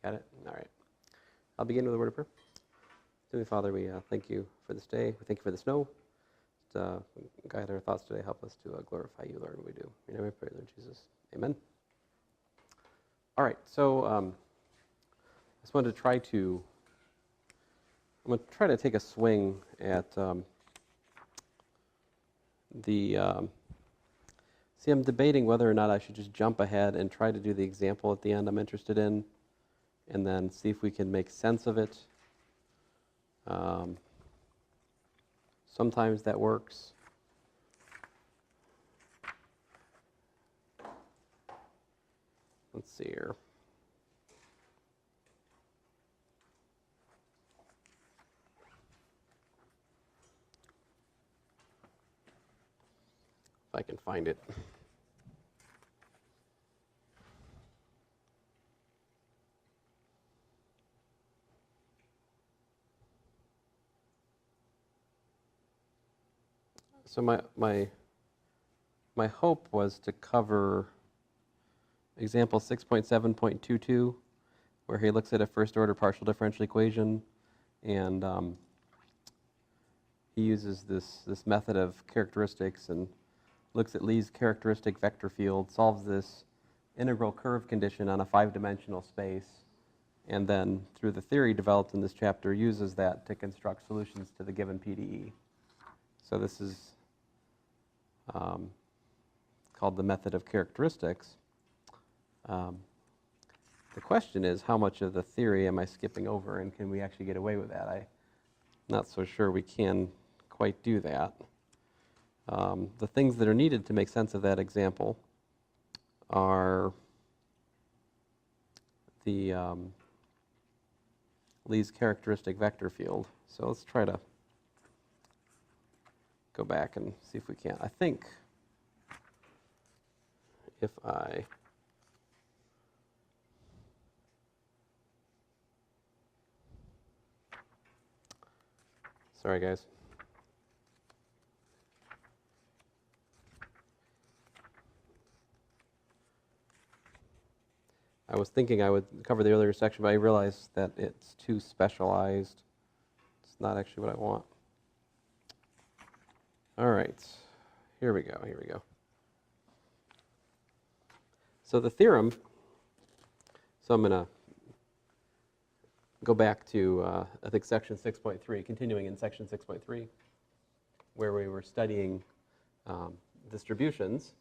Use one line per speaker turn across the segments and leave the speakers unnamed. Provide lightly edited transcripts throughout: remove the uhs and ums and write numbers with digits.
Got it? All right. I'll begin with a word of prayer. Heavenly Father, we thank you for this day. We thank you for the snow. Guide our thoughts today. Help us to glorify you, Lord, when we do. In your name we pray, Lord Jesus. Amen. All right. So I just wanted to I'm going to try to take a swing at see, I'm debating whether or not I should just jump ahead and try to do the example at the end I'm interested in, and then see if we can make sense of it. Sometimes that works. Let's see here. If I can find it. So my hope was to cover example 6.7.22, where he looks at a first-order partial differential equation, and he uses this method of characteristics and looks at Lee's characteristic vector field, solves this integral curve condition on a 5-dimensional space, and then through the theory developed in this chapter uses that to construct solutions to the given PDE. So this is called the method of characteristics. The question is, how much of the theory am I skipping over, and can we actually get away with that? I'm not so sure we can quite do that. The things that are needed to make sense of that example are the Lee's characteristic vector field. So let's try to go back and see if we can. I think if I sorry guys. I was thinking I would cover the earlier section, but I realized that it's too specialized. It's not actually what I want. All right, here we go. So the theorem, so I'm going to go back to, I think, section 6.3, continuing in section 6.3, where we were studying distributions.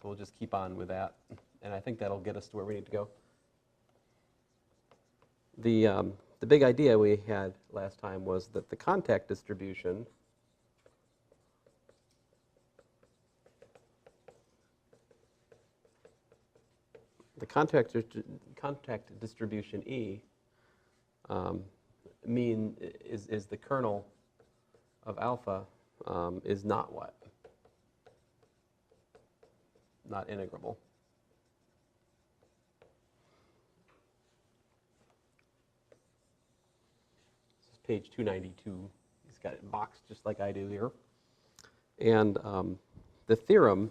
So we'll just keep on with that, and I think that'll get us to where we need to go. The big idea we had last time was that the contact distribution contact distribution E is the kernel of alpha is not what? Not integrable. This is page 292. He's got it boxed just like I do here. And the theorem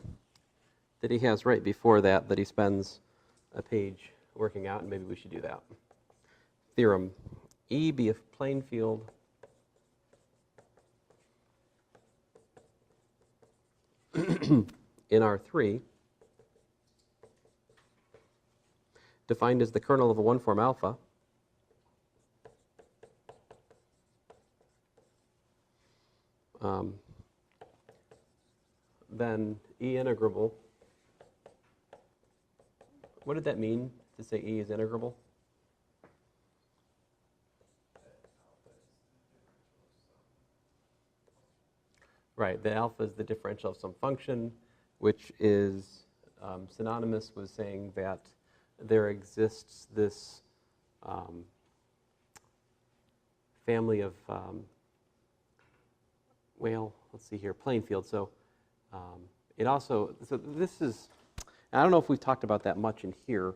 that he has right before that he spends a page working out, and maybe we should do that. Theorem, E be a plane field in R3 defined as the kernel of a one-form alpha then E integrable. What did that mean to say E is integrable? Right, the alpha is the differential of some function, which is synonymous with saying that there exists this family of, well, let's see here, plane field. So it also, so this is, I don't know if we've talked about that much in here,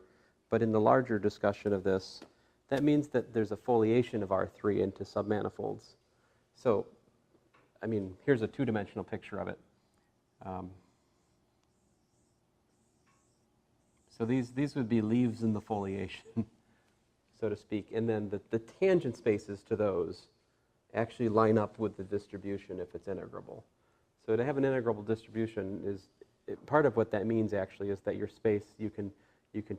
but in the larger discussion of this, that means that there's a foliation of R3 into submanifolds. So, I mean, here's a two-dimensional picture of it. So these would be leaves in the foliation, so to speak. And then the tangent spaces to those actually line up with the distribution if it's integrable. So to have an integrable distribution is, part of what that means actually is that your space you can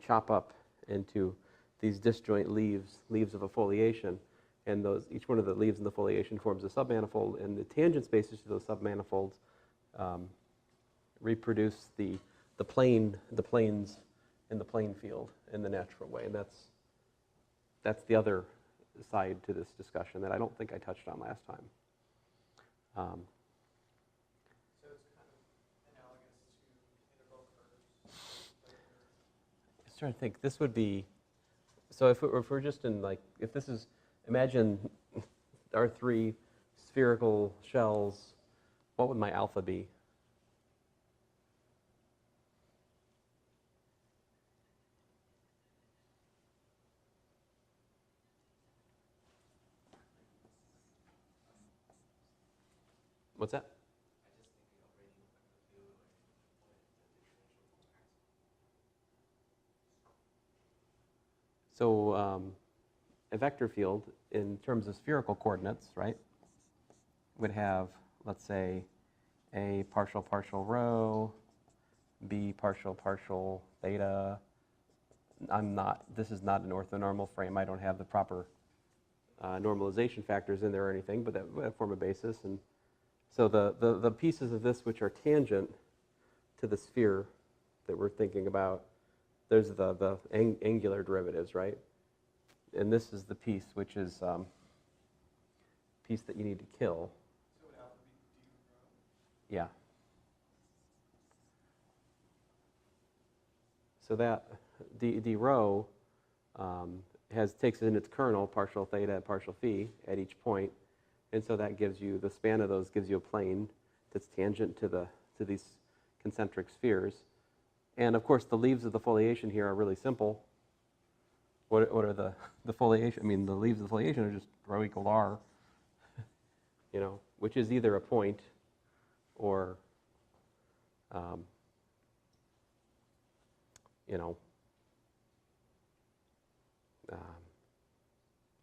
chop up into these disjoint leaves of a foliation, and each one of the leaves in the foliation forms a submanifold, and the tangent spaces to those submanifolds reproduce the planes in the plane field in the natural way, and that's the other side to this discussion that I don't think I touched on last time.
So it's kind of analogous to integral curves.
I was trying to think. This would be, so if we're just in like, if this is, imagine our three spherical shells, what would my alpha be? What's that? So a vector field in terms of spherical coordinates, right, would have, let's say, A partial partial rho, B partial partial theta. This is not an orthonormal frame. I don't have the proper normalization factors in there or anything, but that would form a basis. And so the pieces of this which are tangent to the sphere that we're thinking about, there's the angular derivatives, right? And this is the piece which is piece that you need to kill.
So would alpha be d rho?
Yeah. So that d rho takes in its kernel partial theta, partial phi at each point, and so that gives you, the span of those gives you a plane that's tangent to these concentric spheres. And of course, the leaves of the foliation here are really simple. What are the foliation? I mean, the leaves of the foliation are just rho equal r, which is either a point or,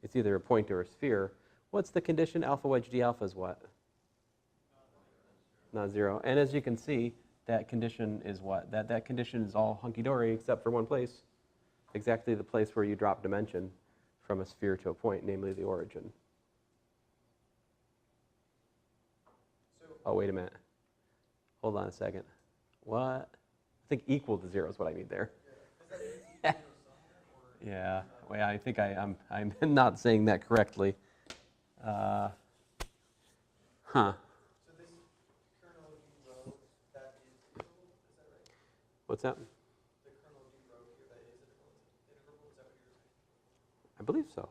it's either a point or a sphere. What's the condition? Alpha wedge d alpha is what? Not zero. And as you can see, that condition is what? That condition is all hunky-dory except for one place. Exactly the place where you drop dimension from a sphere to a point, namely the origin. Oh, wait a minute. Hold on a second. What? I think equal to zero is what I need there. Yeah. Well, I think I'm not saying that correctly. Huh.
So this kernel d rho, that is integrable, is that right?
What's that?
The kernel d rho here, that is integrable, is that what you're saying?
I believe so.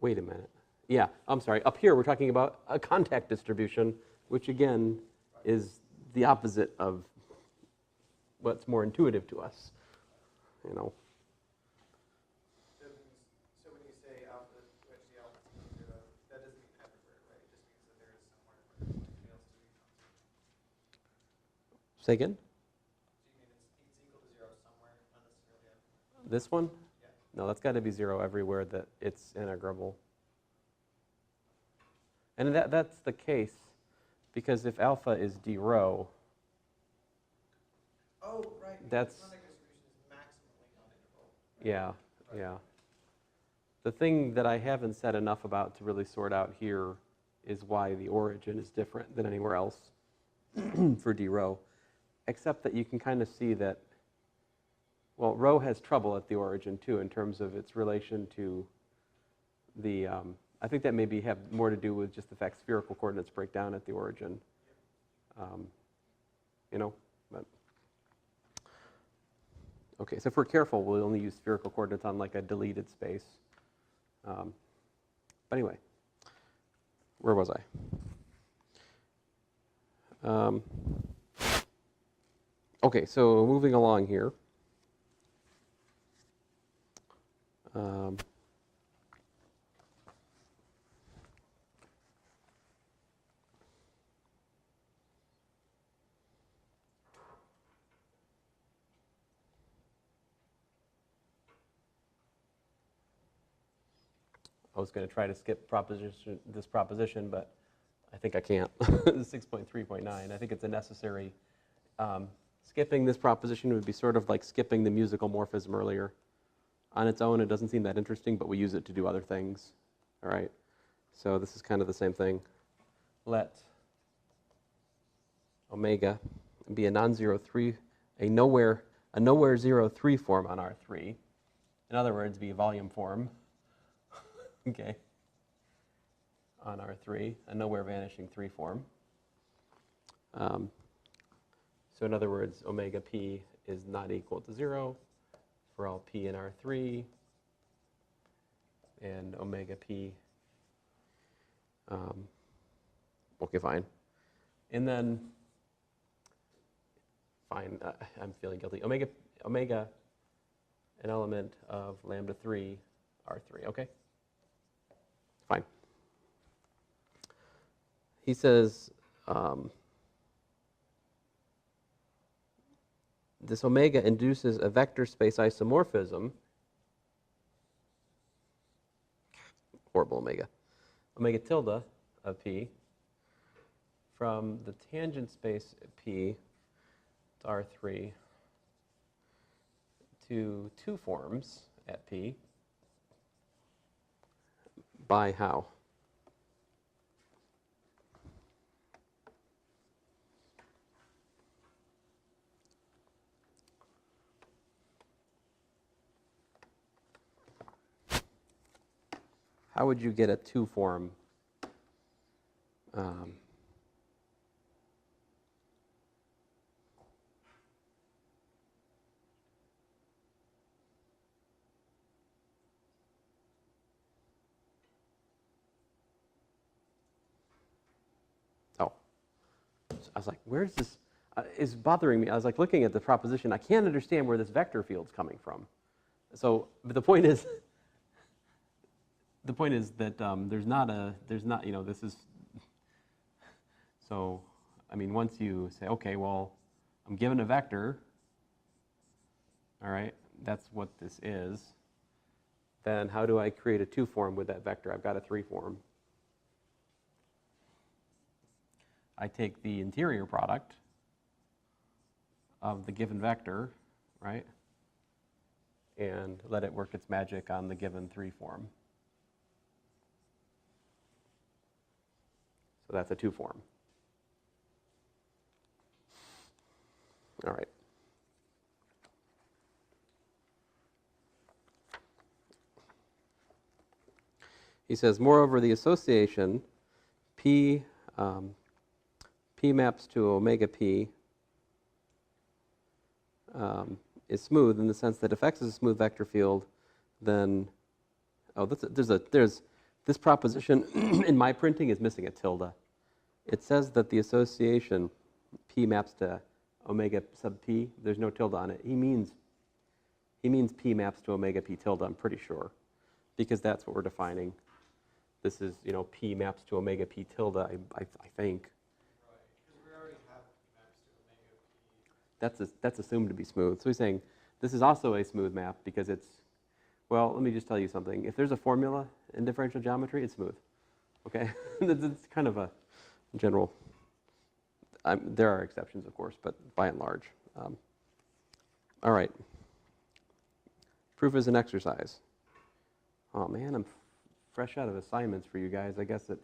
Wait a minute. Yeah, I'm sorry. Up here, we're talking about a contact distribution, which again is the opposite of what's more intuitive to us.
So when you say alpha wedge d alpha is equal to zero, that doesn't mean everywhere, right? It just means that there is somewhere where the point fails to be constant.
Say again?
Do you mean it's equal to zero somewhere, not necessarily everywhere?
This one?
Yeah.
No, that's got to be zero everywhere that it's integrable. And that's the case because if alpha is d rho,
Oh, right.
That's-
Contact distribution is maximally non-integral.
yeah, yeah. The thing that I haven't said enough about to really sort out here is why the origin is different than anywhere else for d rho, except that you can kind of see that, well, rho has trouble at the origin too in terms of its relation to the, I think that maybe have more to do with just the fact spherical coordinates break down at the origin. But okay, so if we're careful, we'll only use spherical coordinates on like a deleted space. But anyway, where was I? Okay, so moving along here. I was going to try to skip this proposition, but I think I can't. 6.3.9, I think it's a necessary. Skipping this proposition would be sort of like skipping the musical morphism earlier. On its own, it doesn't seem that interesting, but we use it to do other things. All right. So this is kind of the same thing. Let omega be a non-zero 3, a nowhere 0 3 form on R3. In other words, be a volume form. Okay. On R3, a nowhere vanishing 3 form. So in other words, omega p is not equal to 0 for all p in R3, and omega p, okay, fine. And then, fine, I'm feeling guilty. Omega, an element of lambda 3, R3, okay? Fine. He says, this omega induces a vector space isomorphism, horrible omega tilde of P, from the tangent space P to R3 to 2 forms at P by how? How would you get a 2 form? Oh, I was like, where's this? It's bothering me. I was like looking at the proposition. I can't understand where this vector field's coming from. So, but the point is, that there's not, you know, this is, so, I mean, once you say, okay, well, I'm given a vector, all right, that's what this is, then how do I create a 2 form with that vector? I've got a 3 form. I take the interior product of the given vector, right, and let it work its magic on the given 3 form. So that's a 2 form. All right. He says, moreover, the association P maps to omega P is smooth in the sense that if X is a smooth vector field, then, there's this proposition in my printing is missing a tilde. It says that the association P maps to omega sub P. There's no tilde on it. He means P maps to omega P tilde, I'm pretty sure, because that's what we're defining. This is, you know, P maps to omega P tilde, I think.
Right, because we already have P maps to omega P.
That's assumed to be smooth. So he's saying this is also a smooth map because it's, well, let me just tell you something. If there's a formula in differential geometry, it's smooth. Okay? It's kind of a general. There are exceptions, of course, but by and large. All right. Proof is an exercise. Oh, man, I'm fresh out of assignments for you guys. I guess it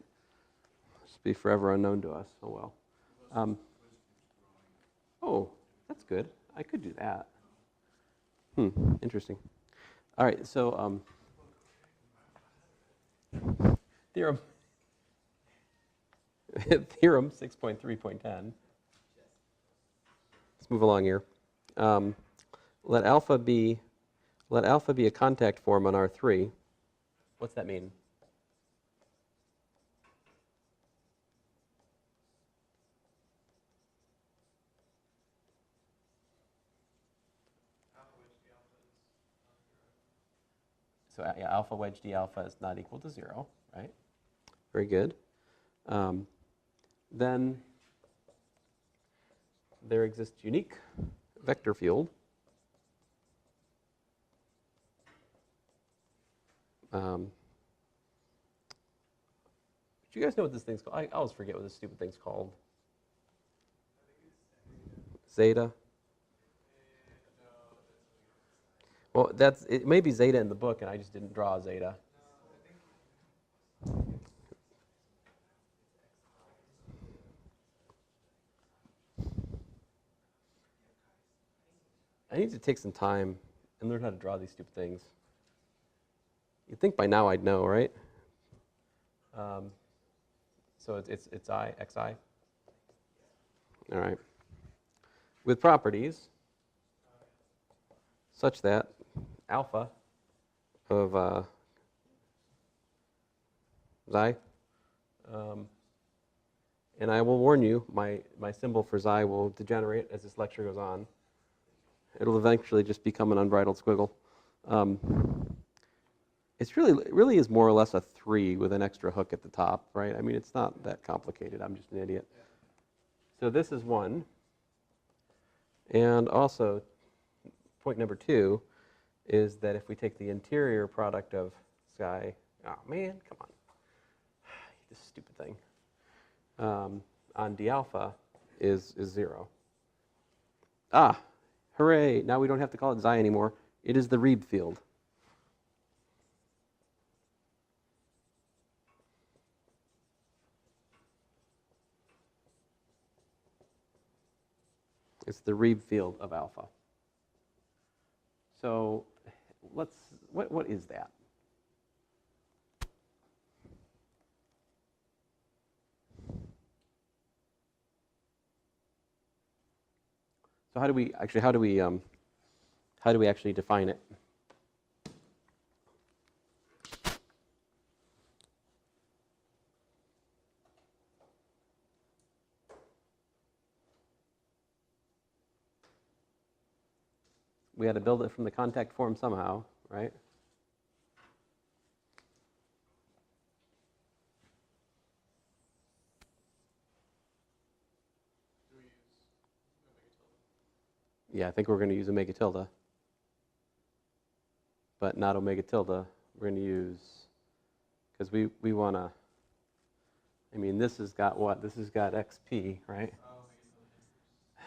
must be forever unknown to us. Oh, well. Oh, that's good. I could do that. Interesting. All right, so theorem 6.3.10. Let's move along here. Let alpha be a contact form on R3. What's that mean? So yeah, alpha wedge d alpha is not equal to 0, right? Very good. Then there exists unique vector field. Do you guys know what this thing's called? I always forget what this stupid thing's called. Zeta? Well, it may be zeta in the book, and I just didn't draw a zeta. I need to take some time and learn how to draw these stupid things. You'd think by now I'd know, right? So it's xi. All right. With properties such that alpha of xi, and I will warn you, my symbol for xi will degenerate as this lecture goes on. It'll eventually just become an unbridled squiggle. It's really is more or less a 3 with an extra hook at the top, right? I mean, it's not that complicated. I'm just an idiot. So this is 1. And also, point number 2 is that if we take the interior product of xi, oh man, come on. This stupid thing. On d alpha is 0. Ah, hooray. Now we don't have to call it xi anymore. It is the Reeb field. It's the Reeb field of alpha. So what is that? So how do we actually define it? We had to build it from the contact form somehow, right? Yeah, I think we're going to use omega tilde. But not omega tilde. We're going to use, because we want to, I mean, this has got what? This has got xp, right?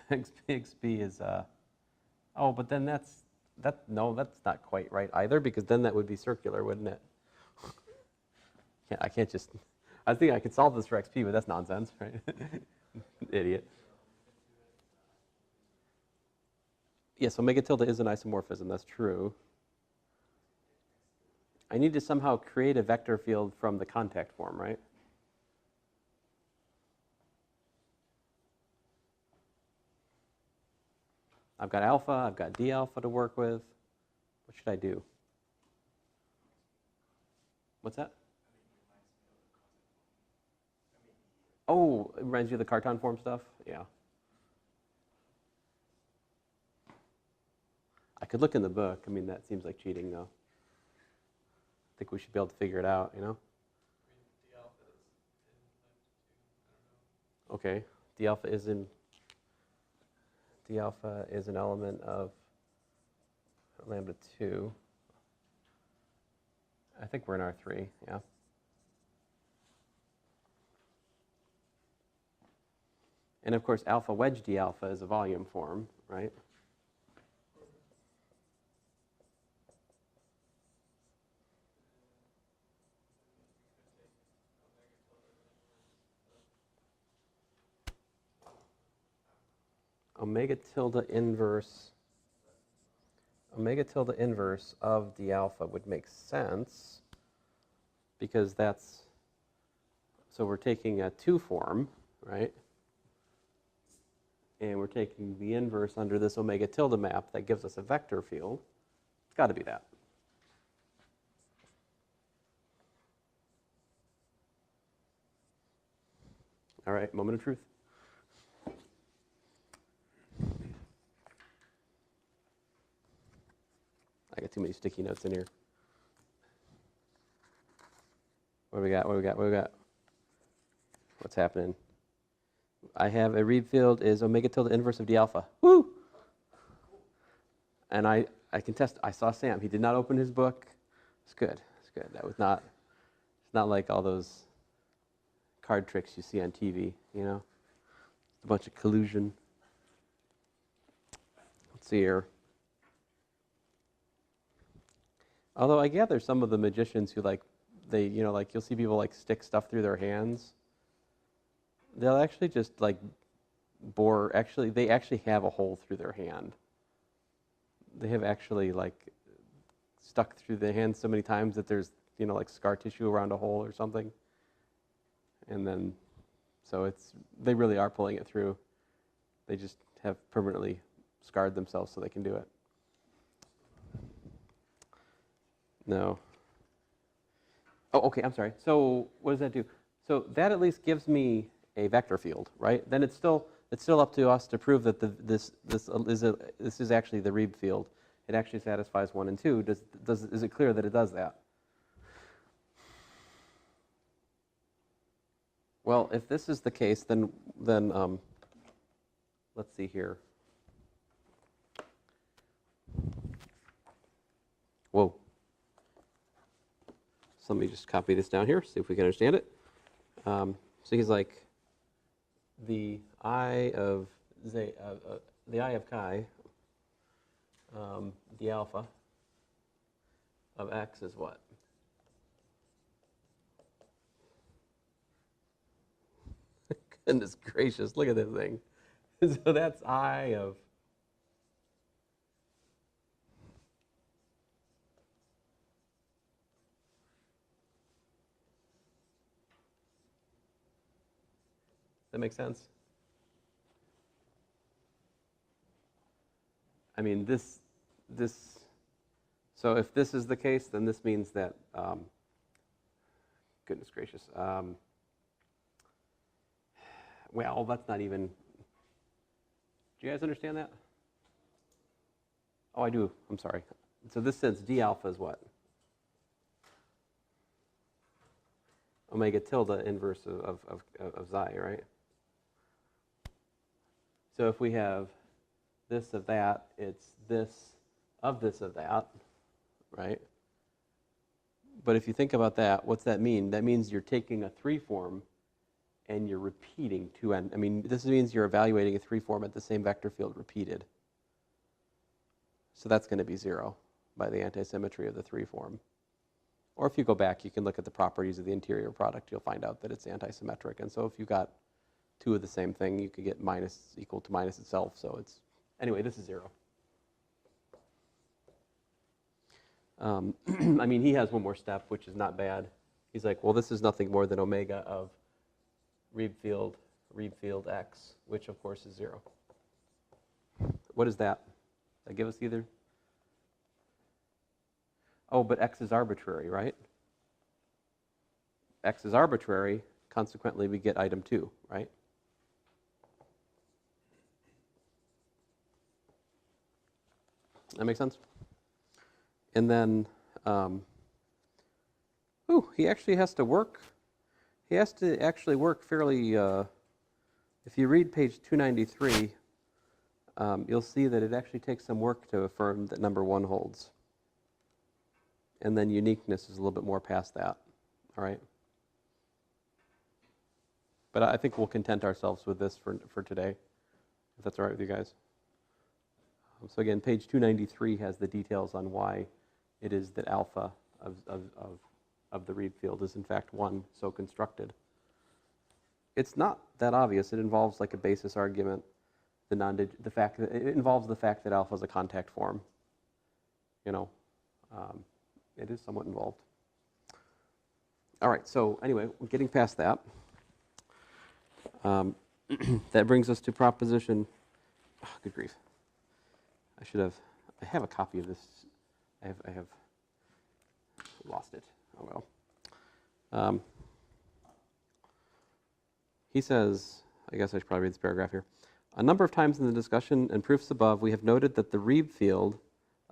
xp is, oh, but then no, that's not quite right either, because then that would be circular, wouldn't it? I think I could solve this for xp, but that's nonsense, right? Idiot. Yes, omega tilde is an isomorphism, that's true. I need to somehow create a vector field from the contact form, right? I've got alpha, I've got d alpha to work with. What should I do? What's that? Oh, it reminds you of the Cartan form stuff? Yeah. I could look in the book. I mean, that seems like cheating, though. I think we should be able to figure it out, you know? Okay, d alpha is an element of lambda 2. I think we're in R3, yeah. And of course, alpha wedge d alpha is a volume form, right? Omega tilde inverse of d alpha would make sense, because so we're taking a 2 form, right? And we're taking the inverse under this omega tilde map that gives us a vector field. It's got to be that. All right, moment of truth. I got too many sticky notes in here. What do we got? What's happening? I have a Reeb field is omega tilde inverse of d alpha. Woo! And I can test. I saw Sam. He did not open his book. It's good. That was not. It's not like all those card tricks you see on TV, you know? A bunch of collusion. Let's see here. Although I gather some of the magicians who like, like you'll see people like stick stuff through their hands. They'll actually just like they actually have a hole through their hand. They have actually like stuck through the hand so many times that there's, like scar tissue around a hole or something. And then, so they really are pulling it through. They just have permanently scarred themselves so they can do it. No. Oh, okay, I'm sorry. So what does that do? So that at least gives me a vector field, right? Then it's still up to us to prove that this is actually the Reeb field. It actually satisfies 1 and 2. Is it clear that it does that? Well, if this is the case, then let's see here. Whoa. So let me just copy this down here, see if we can understand it. So he's like, the I of chi, the alpha of x is what? Goodness gracious, look at this thing. So that's I of that make sense? I mean, so if this is the case, then this means that, goodness gracious, well, that's not even, do you guys understand that? Oh, I do, I'm sorry. So this says d alpha is what? Omega tilde inverse of xi, right? So if we have this of that, it's this of that, right? But if you think about that, what's that mean? That means you're taking a 3 form and you're repeating 2n. I mean, this means you're evaluating a 3 form at the same vector field repeated. So that's going to be 0 by the antisymmetry of the 3 form. Or if you go back, you can look at the properties of the interior product. You'll find out that it's antisymmetric. And so if you got 2 of the same thing, you could get minus equal to minus itself. So it's, anyway, this is 0. I mean, he has one more step, which is not bad. He's like, well, this is nothing more than omega of Reeb field x, which of course is 0. What is that? Does that give us either? Oh, but x is arbitrary, right? X is arbitrary, consequently we get item 2, right? That makes sense? And then, he actually has to work. He has to actually work fairly, if you read page 293, you'll see that it actually takes some work to affirm that number 1 holds. And then uniqueness is a little bit more past that, all right? But I think we'll content ourselves with this for today, if that's all right with you guys. So again, page 293 has the details on why it is that alpha of the Reeb field is in fact 1 so constructed. It's not that obvious. It involves like a basis argument. The fact that it involves the fact that alpha is a contact form. It is somewhat involved. All right. So anyway, we're getting past that. That brings us to proposition. Oh, good grief! I have a copy of this. I have lost it. Oh well. He says, I guess I should probably read this paragraph here. A number of times in the discussion and proofs above, we have noted that the Reeb field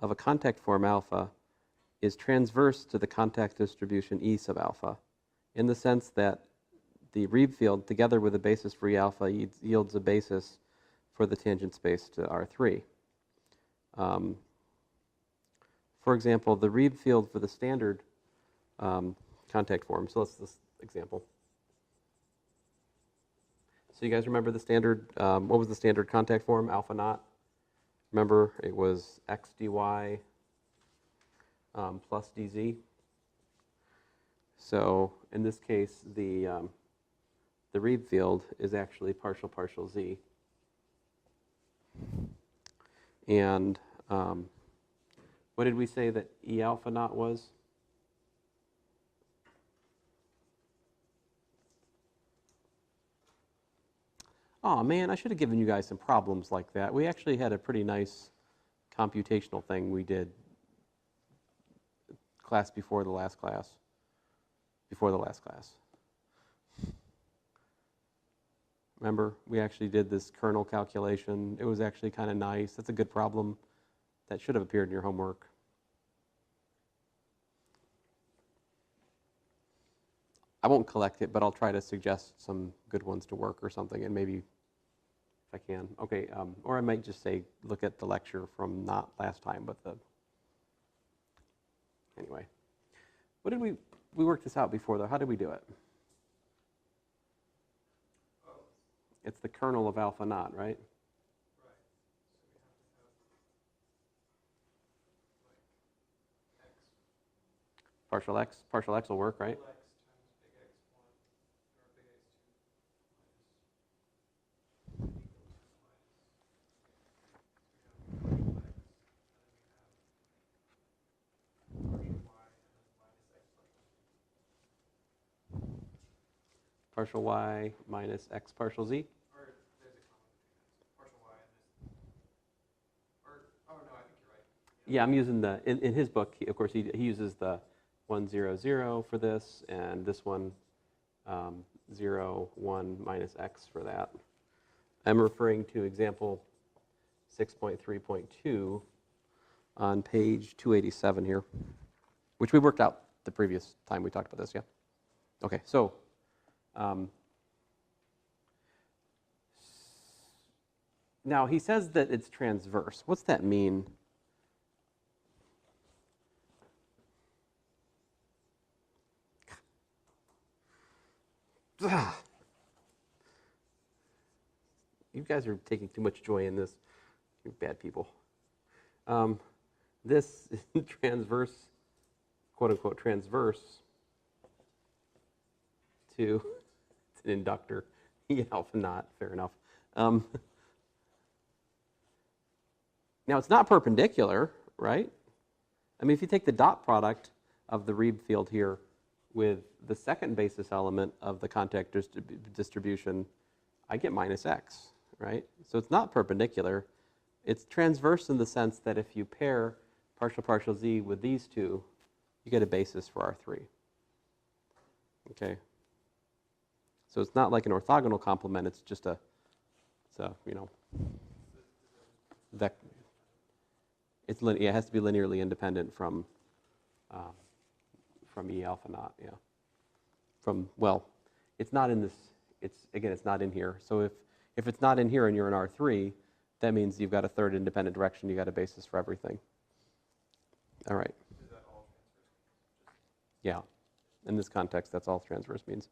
of a contact form alpha is transverse to the contact distribution E sub alpha, in the sense that the Reeb field, together with a basis for E alpha, yields a basis for the tangent space to R3. For example, the Reeb field for the standard contact form, so let's this example. So you guys remember the standard, what was the standard contact form, alpha naught? Remember, it was x dy plus dz. So in this case, the Reeb field is actually partial z. And what did we say that E alpha naught was? Oh man, I should have given you guys some problems like that. We actually had a pretty nice computational thing we did class before the last class. Remember, we actually did this kernel calculation. It was actually kind of nice. That's a good problem. That should have appeared in your homework. I won't collect it, but I'll try to suggest some good ones to work or something, and maybe if I can. Okay, or I might just say, look at the lecture from not last time, but the, anyway. What did we worked this out before though. How did we do it? It's the kernel of alpha naught, right? Partial x will work, right? Partial y minus x partial z?
Or there's a comma between partial y and this. Or, oh no, I think you're right.
Yeah, I'm using the, in his book, of course, he uses the 1, 0, 0 for this, and this one, 0, 1 minus x for that. I'm referring to example 6.3.2 on page 287 here, which we worked out the previous time we talked about this, yeah? Okay, so now he says that it's transverse. What's that mean? You guys are taking too much joy in this. You're bad people. This transverse, quote unquote, transverse to, it's an inductor, E alpha naught, fair enough. Now it's not perpendicular, right? I mean, if you take the dot product of the Reeb field here with the second basis element of the contact distribution, I get minus x, right? So it's not perpendicular. It's transverse in the sense that if you pair partial z with these two, you get a basis for R3. Okay? So it's not like an orthogonal complement, it's just a, you know, vector. Yeah, it has to be linearly independent from E alpha naught, yeah. Well, it's not in this, again, it's not in here. So if it's not in here and you're in R3, that means you've got a third independent direction, you've got a basis for everything. All right.
Is that all transverse?
Yeah. In this context, that's all transverse means.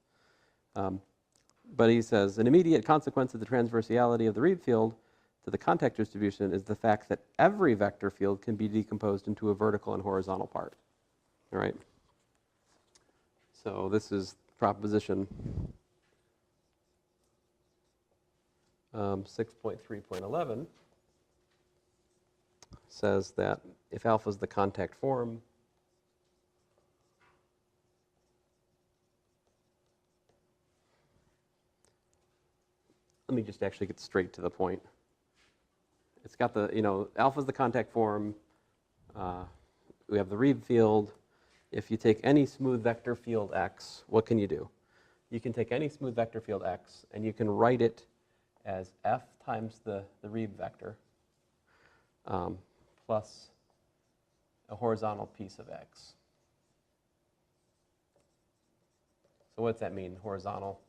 But he says, an immediate consequence of the transversality of the Reeb field to the contact distribution is the fact that every vector field can be decomposed into a vertical and horizontal part. All right? So this is proposition 6.3.11 says that if alpha is the contact form, let me just actually get straight to the point. It's got the, you know, alpha is the contact form. We have the Reeb field. If you take any smooth vector field x, what can you do? You can take any smooth vector field x and you can write it as f times the Reeb vector plus a horizontal piece of x. So what does that mean, horizontal?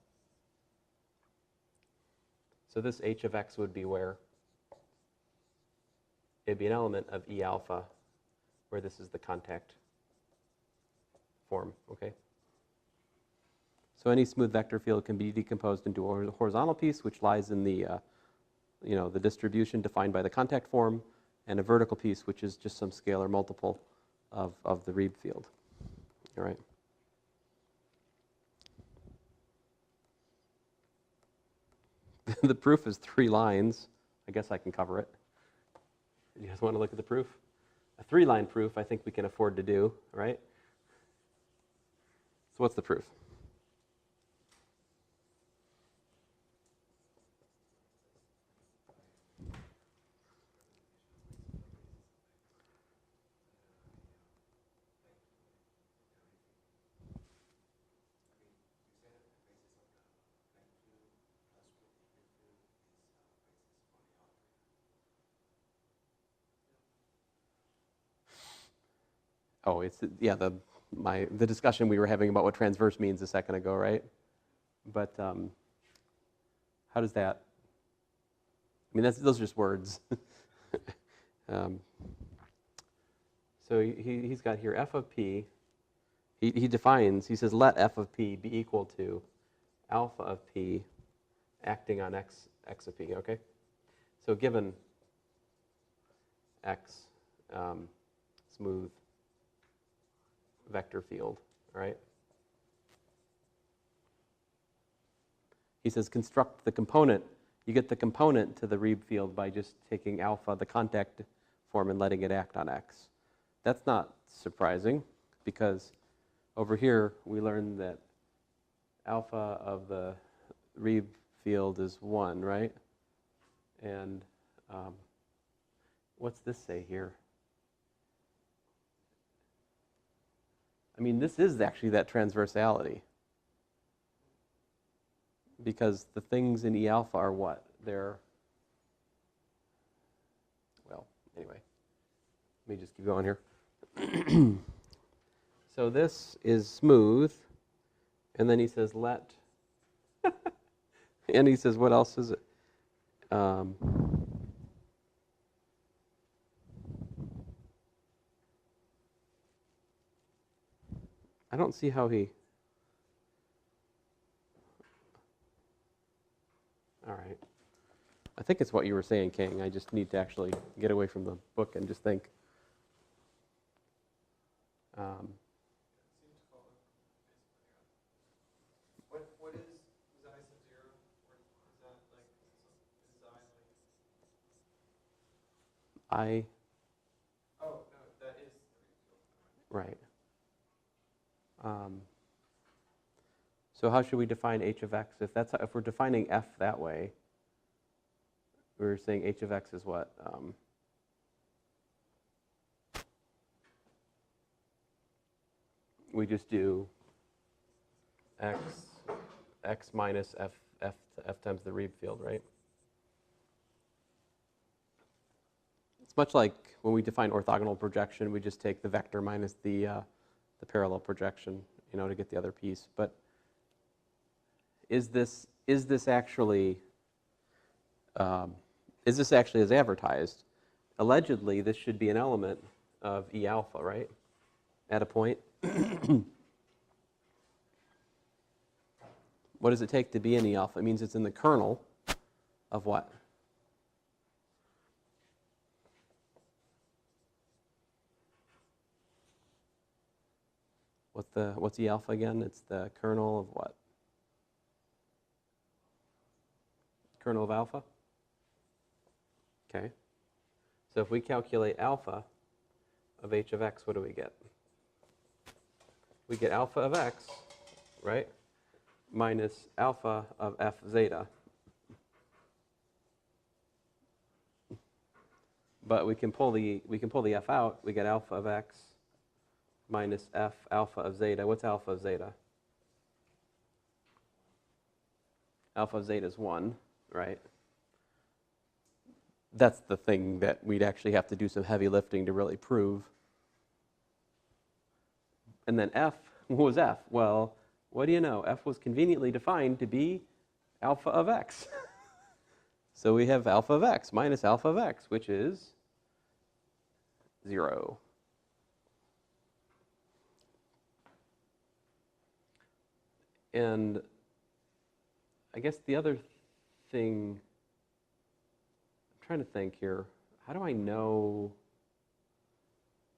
So this h of x would be where? It'd be an element of E alpha, where this is the contact form, okay? So any smooth vector field can be decomposed into a horizontal piece, which lies in the, the distribution defined by the contact form, and a vertical piece, which is just some scalar multiple of the Reeb field. All right. The proof is 3 lines. I guess I can cover it. You guys want to look at the proof? A 3-line proof I think we can afford to do, right? So what's the proof? Oh, it's, yeah, the discussion we were having about what transverse means a second ago, right? But how does that, I mean, those are just words. So he's got here f of p. He defines, he says, let f of p be equal to alpha of p acting on x of p, okay? So given x, smooth vector field, right? He says construct the component. You get the component to the Reeb field by just taking alpha, the contact form, and letting it act on x. That's not surprising because over here we learned that alpha of the Reeb field is 1, right? And what's this say here? I mean, this is actually that transversality. Because the things in E alpha are what? They're, well, anyway. Let me just keep going here. So this is smooth. And then he says, let. And he says, what else is it? I don't see how he... All right. I think it's what you were saying, King. I just need to actually get away from the book and just think.
What is xi sub 0? Or is that like, is xi like... Oh, no, that is the Reeb field.
Right. So how should we define h of x? If we're defining f that way, we're saying h of x is what? We just do x minus f times the Reeb field, right? It's much like when we define orthogonal projection, we just take the vector minus the parallel projection, to get the other piece. But is this actually as advertised? Allegedly, this should be an element of E alpha, right? At a point. What does it take to be in E alpha? It means it's in the kernel of what? What's E alpha again? It's the kernel of what? Kernel of alpha? Okay. So if we calculate alpha of h of x, what do we get? We get alpha of x, right? Minus alpha of f zeta. But we can pull the f out. We get alpha of x minus f alpha of zeta. What's alpha of zeta? Alpha of zeta is 1, right? That's the thing that we'd actually have to do some heavy lifting to really prove. And then f, what was f? Well, what do you know? F was conveniently defined to be alpha of x. So we have alpha of x minus alpha of x, which is 0. And I guess the other thing, I'm trying to think here, how do I know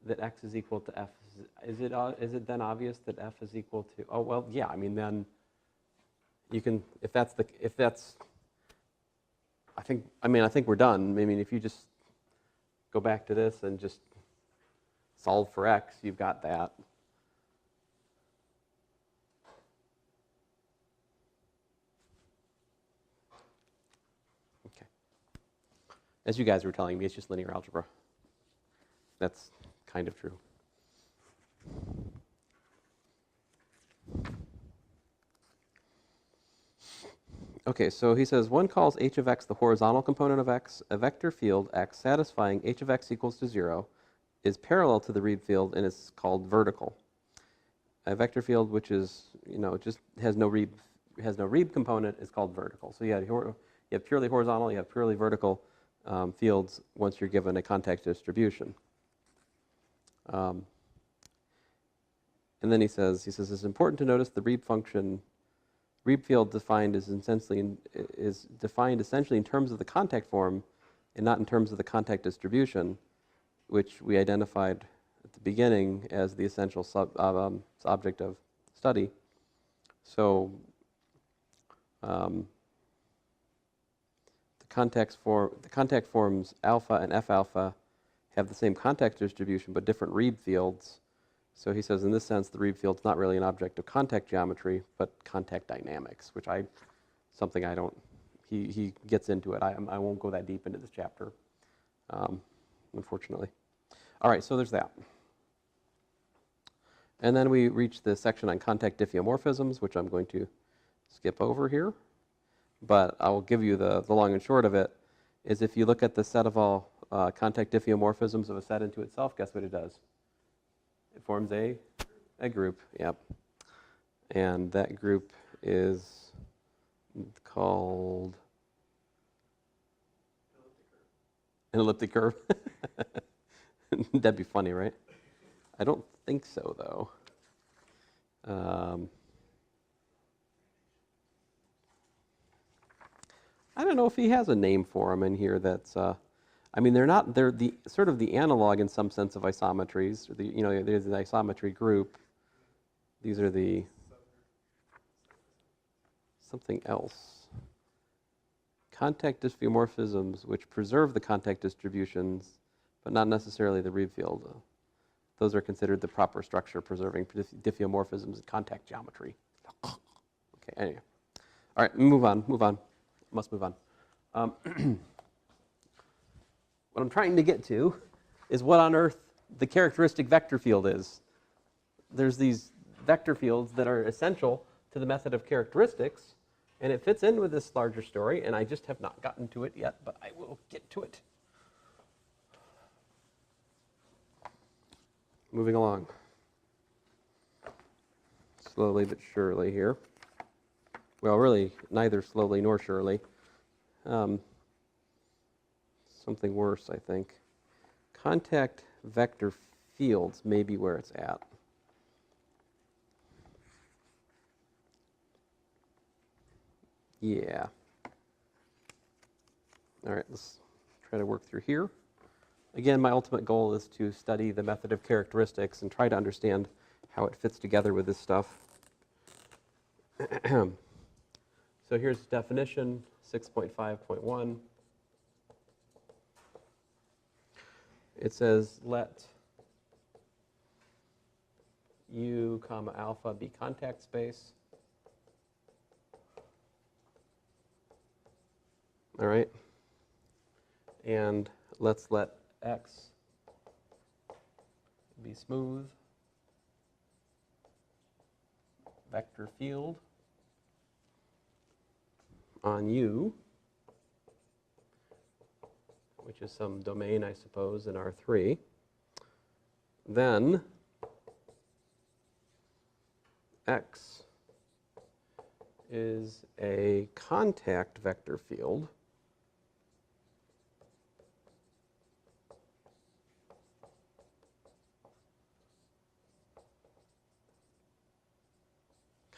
that x is equal to f? Is it then obvious that f is equal to, oh, well, yeah, I mean, then you can, if that's, I think we're done. I mean, if you just go back to this and just solve for x, you've got that. Okay. As you guys were telling me, it's just linear algebra. That's kind of true. Okay, so he says, one calls h of x the horizontal component of x. A vector field x satisfying h of x equals to 0 is parallel to the Reeb field and is called vertical. A vector field which is, just has no Reeb component is called vertical. So you have purely horizontal, you have purely vertical fields once you're given a context distribution. And then he says it's important to notice the Reeb function. Reeb field defined is defined essentially in terms of the contact form and not in terms of the contact distribution, which we identified at the beginning as the essential object of study. So the contact forms alpha and F alpha have the same contact distribution but different Reeb fields. So he says, in this sense, the Reeb field's not really an object of contact geometry, but contact dynamics, which he gets into it. I won't go that deep into this chapter, unfortunately. All right, so there's that. And then we reach the section on contact diffeomorphisms, which I'm going to skip over here. But I will give you the long and short of it, is if you look at the set of all contact diffeomorphisms of a set into itself, guess what it does? It forms a group, yep. And that group is called an elliptic curve. That'd be funny, right? I don't think so, though. I don't know if he has a name for them in here that's they're the sort of the analog in some sense of isometries. There's the isometry group. These are the something else. Contact diffeomorphisms which preserve the contact distributions, but not necessarily the Reeb field. Those are considered the proper structure preserving diffeomorphisms in contact geometry. Okay, anyway. All right, move on. Must move on. What I'm trying to get to is what on earth the characteristic vector field is. There's these vector fields that are essential to the method of characteristics, and it fits in with this larger story, and I just have not gotten to it yet, but I will get to it. Moving along. Slowly but surely here. Well, really, neither slowly nor surely. Something worse, I think. Contact vector fields may be where it's at. Yeah. All right, let's try to work through here. Again, my ultimate goal is to study the method of characteristics and try to understand how it fits together with this stuff. So here's definition 6.5.1. It says let U comma alpha be contact space. All right. And let's let X be smooth vector field on U, which is some domain, I suppose, in R3. Then X is a contact vector field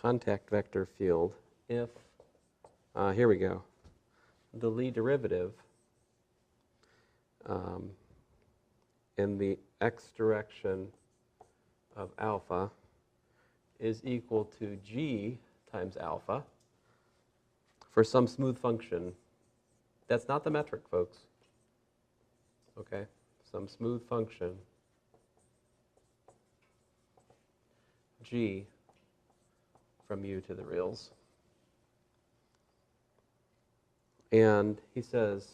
contact vector field if, here we go, the Lie derivative in the x direction of alpha is equal to g times alpha for some smooth function. That's not the metric, folks. Okay, some smooth function g from u to the reals. And he says,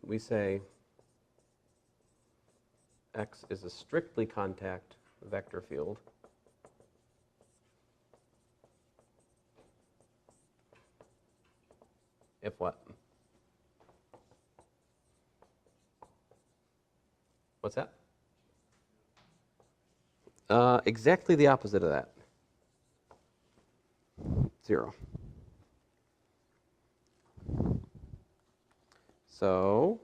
we say x is a strictly contact vector field if what? What's that? Exactly the opposite of that. 0. So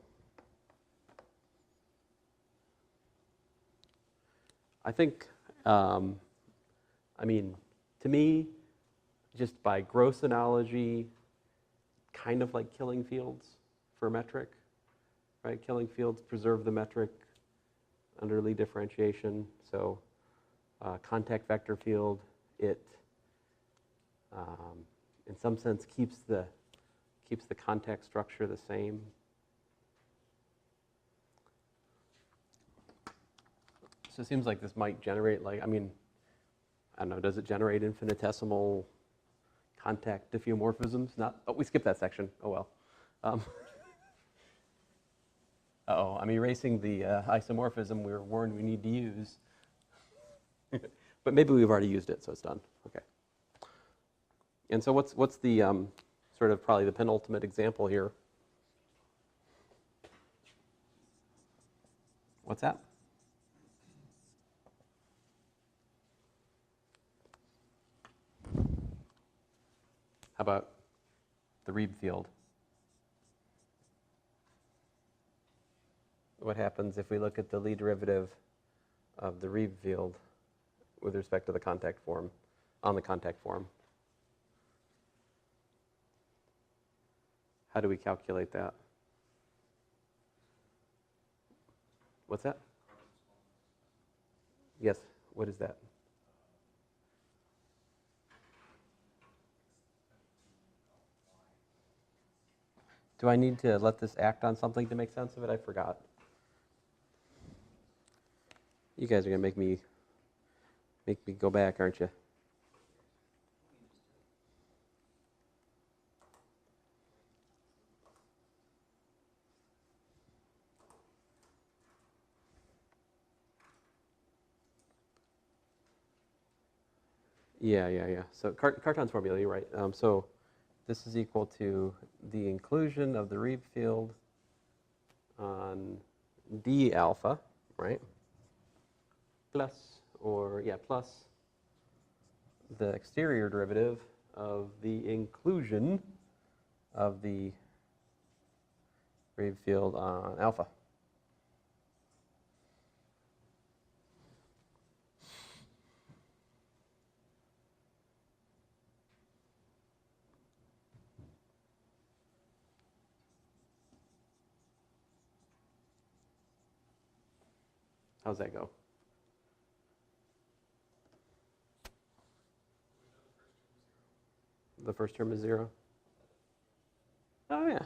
I think, I mean, to me, just by gross analogy, kind of like killing fields for metric, right? Killing fields preserve the metric under Lie differentiation. So contact vector field, it in some sense keeps the contact structure the same. So it seems like this might generate, like, I mean, I don't know, does it generate infinitesimal contact diffeomorphisms? Not, oh, we skipped that section. Oh, well. Uh-oh, I'm erasing the isomorphism we were warned we need to use. But maybe we've already used it, so it's done. Okay. And so what's the sort of probably the penultimate example here? What's that? How about the Reeb field? What happens if we look at the Lie derivative of the Reeb field with respect to the contact form, on the contact form? How do we calculate that? What's that? Yes, what is that? Do I need to let this act on something to make sense of it? I forgot. You guys are going to make me go back, aren't you? Yeah. So Cartan's formula, you're right. So this is equal to the inclusion of the Reeb field on d alpha, right? Plus the exterior derivative of the inclusion of the Reeb field on alpha. How's that go? The first term is 0? Oh, yeah.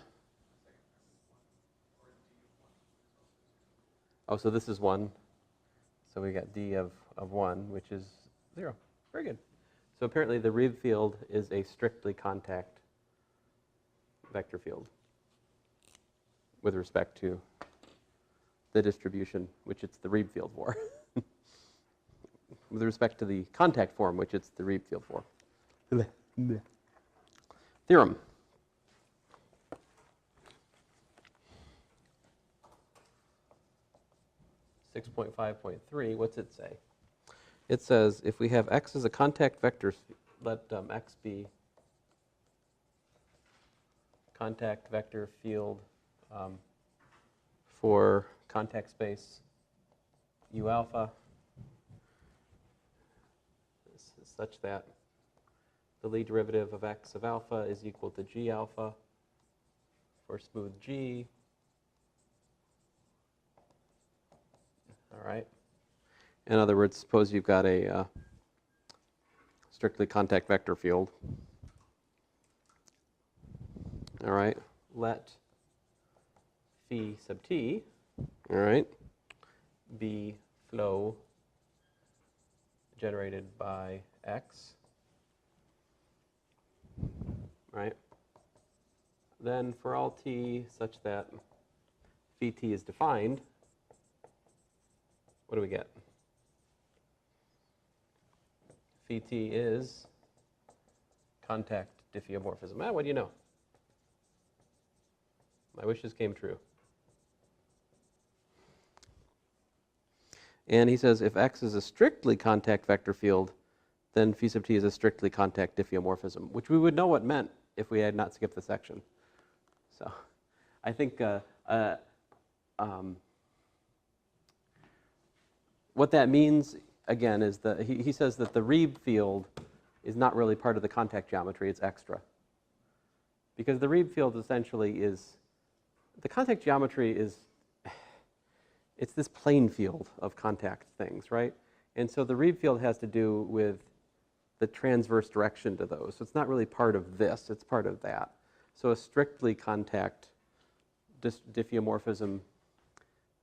Oh, so this is 1. So we got d of 1, which is 0. Very good. So apparently the Reeb field is a strictly contact vector field with respect to the distribution, which it's the Reeb field for. With respect to the contact form, which it's the Reeb field for. Theorem. .5.3, what's it say? It says if we have x as a contact vector, let x be contact vector field for contact space U alpha. such that the Lie derivative of x of alpha is equal to g alpha for smooth G. All right. In other words, suppose you've got a strictly contact vector field. All right. Let phi sub t, all right, be flow generated by x, right? Then for all t such that phi t is defined, what do we get? Phi t is contact diffeomorphism. What do you know? My wishes came true. And he says if x is a strictly contact vector field, then phi sub t is a strictly contact diffeomorphism, which we would know what meant if we had not skipped the section. So I think what that means, again, is that he says that the Reeb field is not really part of the contact geometry, it's extra. Because the Reeb field essentially is, the contact geometry is, it's this plane field of contact things, right? And so the Reeb field has to do with the transverse direction to those. So it's not really part of this, it's part of that. So a strictly contact diffeomorphism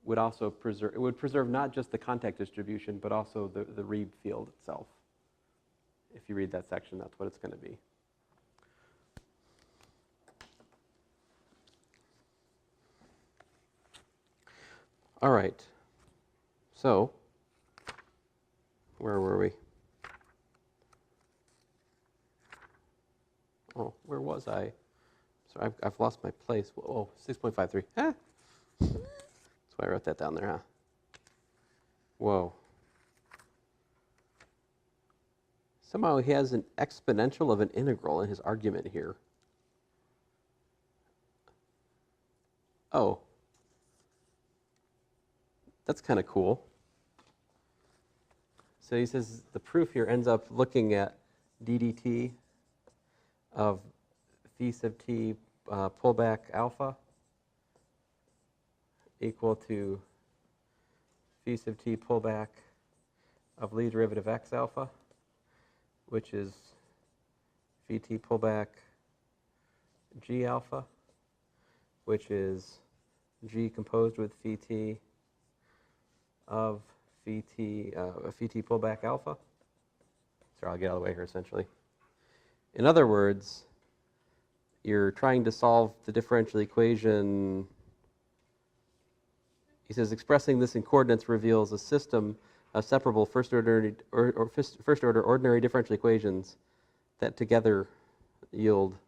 would also preserve, it would preserve not just the contact distribution, but also the Reeb field itself. If you read that section, that's what it's going to be. All right. So, where were we? Oh, where was I? Sorry, I've lost my place. Oh, 6.53. Ah. That's why I wrote that down there, huh? Whoa. Somehow he has an exponential of an integral in his argument here. Oh. That's kind of cool. So he says the proof here ends up looking at d dt of phi sub t pullback alpha equal to phi sub t pullback of Lie derivative x alpha, which is phi t pullback g alpha, which is g composed with phi t of phi t pullback alpha. Sorry, I'll get out of the way here essentially. In other words, you're trying to solve the differential equation. He says expressing this in coordinates reveals a system of separable first-order ordinary differential equations that together yield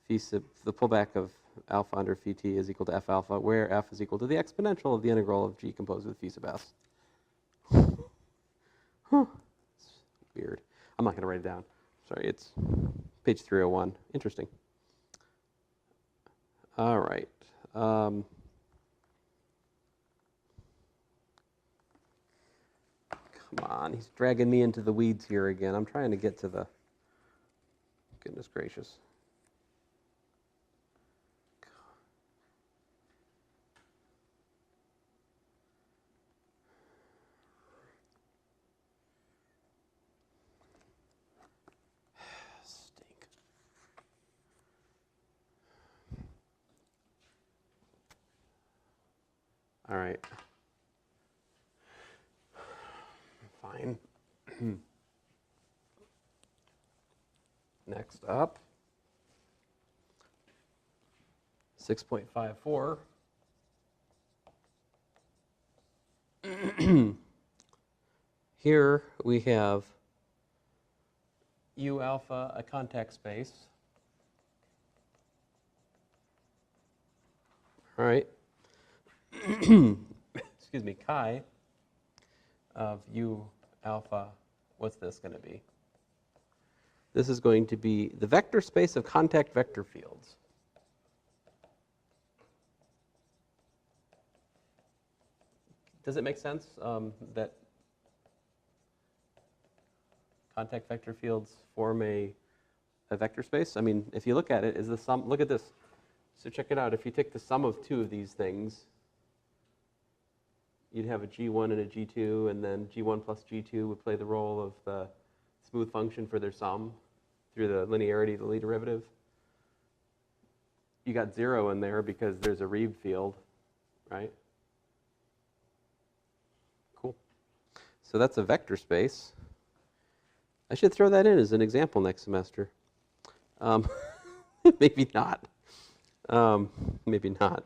the pullback of alpha under phi t is equal to f alpha, where f is equal to the exponential of the integral of g composed with phi sub s. Huh. It's weird. I'm not going to write it down. Sorry, it's page 301. Interesting. All right. Come on, he's dragging me into the weeds here again. I'm trying to get to the, goodness gracious. Stink. All right. Fine. Next up, 6.54. Here we have U alpha, a contact space. All right. Excuse me, chi of U alpha, what's this going to be? This is going to be the vector space of contact vector fields. Does it make sense that contact vector fields form a vector space? I mean, if you look at it, is the sum, look at this. So check it out. If you take the sum of two of these things, you'd have a G1 and a G2, and then G1 plus G2 would play the role of the smooth function for their sum through the linearity of the Lie derivative. You got 0 in there because there's a Reeb field, right? Cool. So that's a vector space. I should throw that in as an example next semester. Maybe not. Maybe not.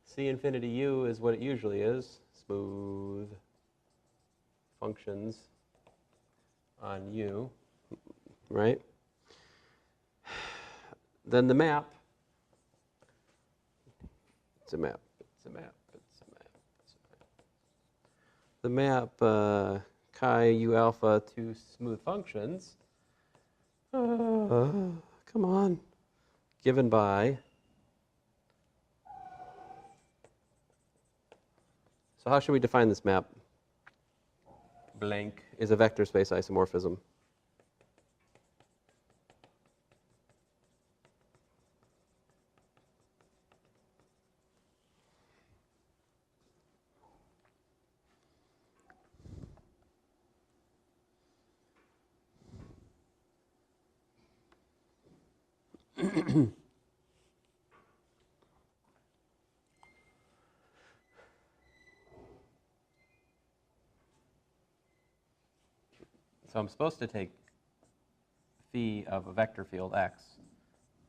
C infinity U is what it usually is. Smooth functions on U, right? Then the map. It's a map. It's a map. It's a map. It's a map. The map chi U alpha to smooth functions. Come on. Given by. So how should we define this map? Blank is a vector space isomorphism. So I'm supposed to take phi of a vector field x,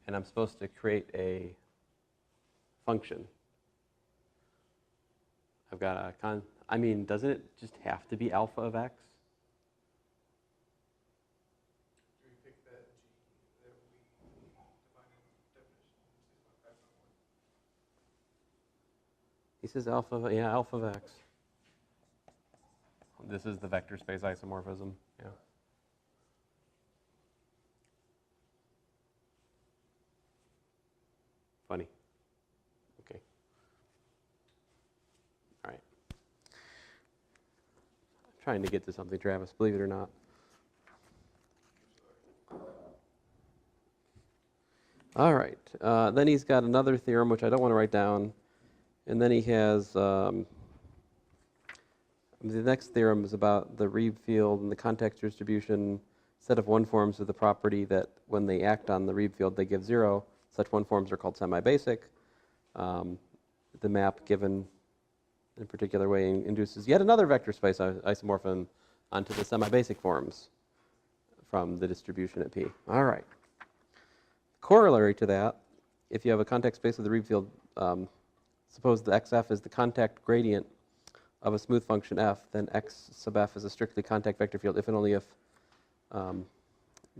and I'm supposed to create a function. I've got a I mean, doesn't it just have to be alpha of x?
Do we pick that G that we define in definition 6.5.1?
He says alpha, yeah, alpha of x. This is the vector space isomorphism, yeah. Funny. Okay. All right. I'm trying to get to something, Travis, believe it or not. All right. Then he's got another theorem, which I don't want to write down. And then he has the next theorem is about the Reeb field and the context distribution set of one forms of the property that when they act on the Reeb field, they give 0. Such one forms are called semi-basic. The map given in a particular way induces yet another vector space isomorphism onto the semi-basic forms from the distribution at P. All right. Corollary to that, if you have a context space of the Reeb field, suppose the xf is the contact gradient of a smooth function f, then x sub f is a strictly contact vector field if and only if the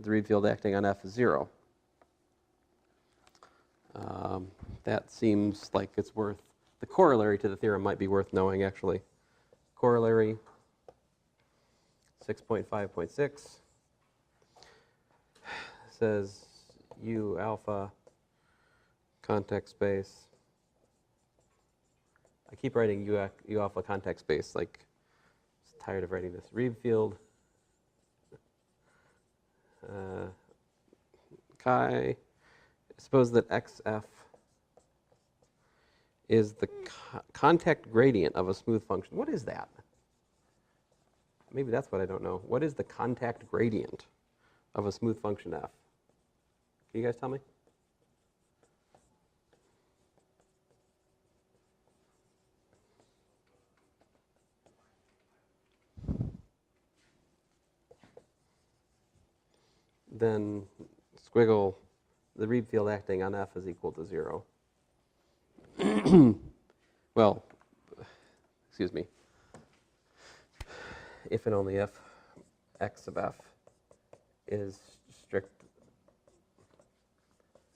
Reeb field acting on f is 0. That seems like it's worth, the corollary to the theorem might be worth knowing actually. Corollary 6.5.6 says U alpha context space. I keep writing U alpha context space, like, I'm tired of writing this. Reeb field, chi, suppose that xf is the contact gradient of a smooth function. What is that? Maybe that's what I don't know. What is the contact gradient of a smooth function f? Can you guys tell me? Then squiggle, the Reeb field acting on f is equal to 0. Well, excuse me. If and only if x of f is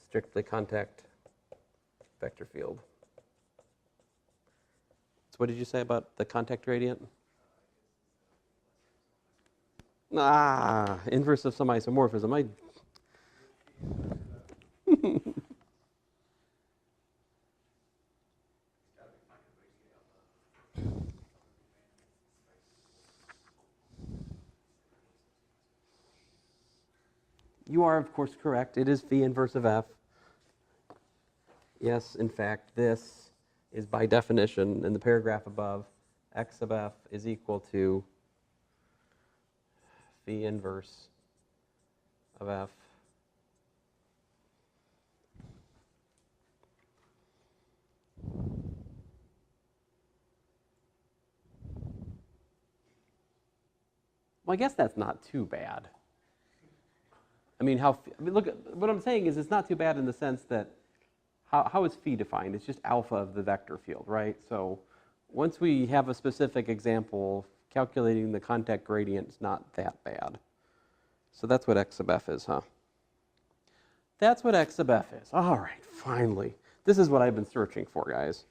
strictly contact vector field. So what did you say about the contact gradient? Inverse of some isomorphism. You are, of course, correct. It is phi inverse of f. Yes, in fact, this is by definition in the paragraph above, x sub f is equal to phi inverse of f. Well, I guess that's not too bad. I mean, look, what I'm saying is it's not too bad in the sense that how is phi defined? It's just alpha of the vector field, right? So once we have a specific example, calculating the contact gradient is not that bad. So that's what x sub f is, huh? That's what x sub f is. All right, finally. This is what I've been searching for, guys.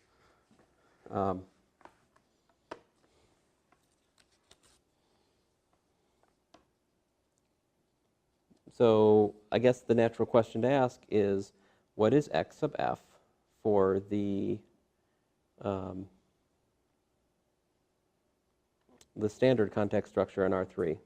So I guess the natural question to ask is, what is x sub f for the standard contact structure in R3?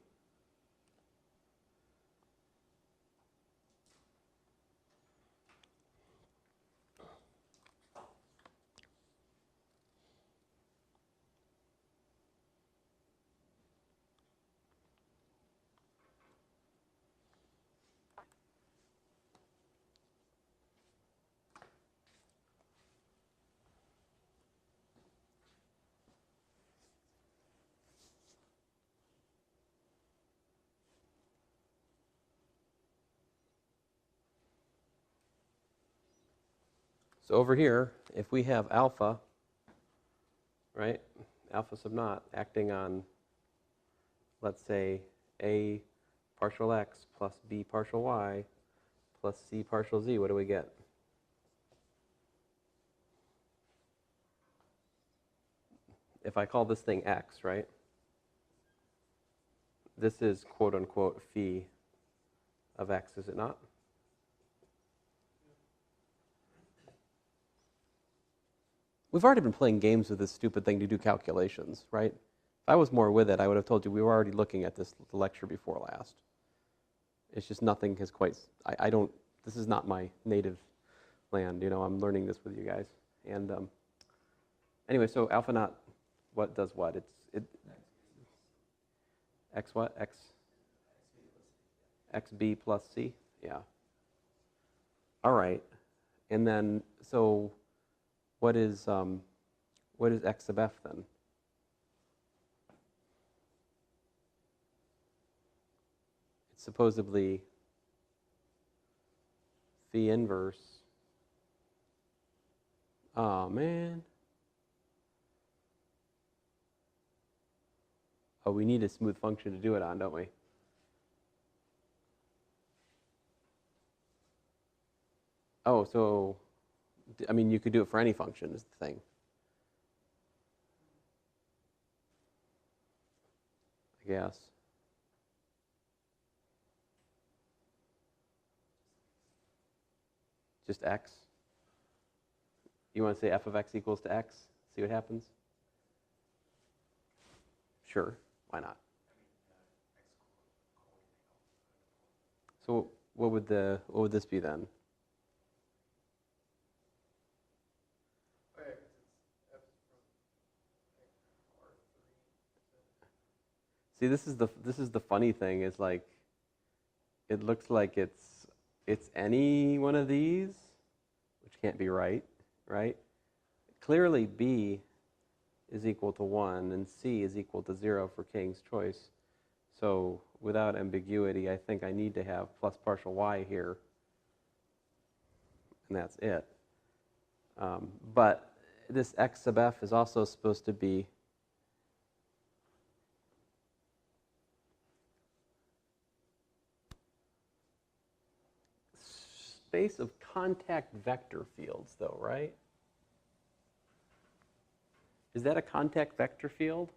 So over here, if we have alpha, right, alpha sub naught acting on, let's say, a partial x plus b partial y plus c partial z, what do we get? If I call this thing x, right, this is quote unquote phi of x, is it not? We've already been playing games with this stupid thing to do calculations, right? If I was more with it, I would have told you we were already looking at this the lecture before last. It's just nothing has quite, I don't, this is not my native land, you know, I'm learning this with you guys. And anyway, so alpha naught, what does what? X what? XB plus C? Yeah. All right. And then, so what is x sub f then? It's supposedly phi inverse. Oh, man. Oh, we need a smooth function to do it on, don't we? Oh, so, I mean, you could do it for any function is the thing. I guess. Just x. You want to say f of x equals to x? See what happens? Sure, why not? So what would this be then? See, this is the funny thing is like it looks like it's any one of these, which can't be right, right? Clearly B is equal to 1 and C is equal to 0 for King's choice. So without ambiguity, I think I need to have plus partial y here, and that's it. But this x sub f is also supposed to be space of contact vector fields, though, right? Is that a contact vector field?